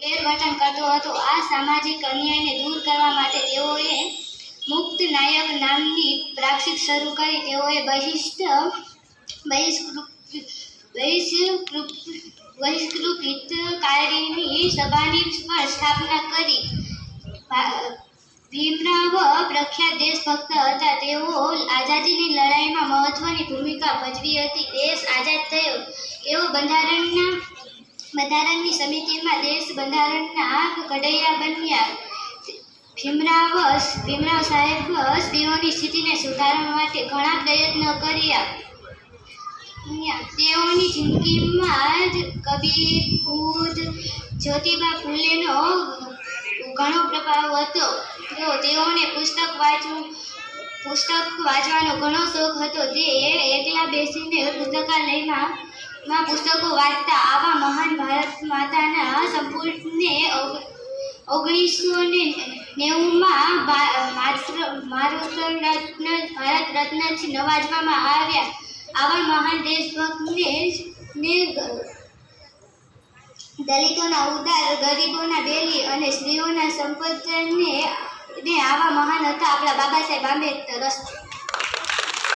વેરવટન કરતો હતો। આ સામાજિક અન્યાયને દૂર કરવા માટે તેઓએ મુક્ત નાયક નામની પ્રાક્ષિક શરૂ કરી। તેઓએ બહિષ્કૃત હિતકારીણી સભાની પણ સ્થાપના કરી। ભીમરાવ પ્રખ્યાત દેશભક્ત હતા। તેઓ આઝાદીની લડાઈમાં મહત્વની ભૂમિકા ભજવી હતી। દેશ આઝાદ થયો એવો બંધારણની સમિતિમાં દેશ બંધારણના ઘડૈયા બન્યા। ભીમરાવ સાહેબ સ્ત્રીઓની સ્થિતિને સુધારવા માટે ઘણા પ્રયત્નો કર્યા। તેઓની જિંદગીમાં જ કબીર, બુદ્ધ, જ્યોતિબા ફૂલેનો ઘણો પ્રભાવ હતો। તેઓને પુસ્તક વાંચવાનો ઘણો શોખ હતો। તે એકલા બેસીને પુસ્તકાલયમાં પુસ્તકો વાંચતા। આવા મહાન ભારત માતાના સંપૂર્ણને 1990માં ભારત રત્નથી નવાજવામાં આવ્યા। આવા મહાન દેશભક્તને દલિતોના ઉદ્ધાર, ગરીબોના બેલી અને સ્ત્રીઓના સંપર્કને આવા મહાન હતા આપણા બાબા સાહેબ આંબેડકર।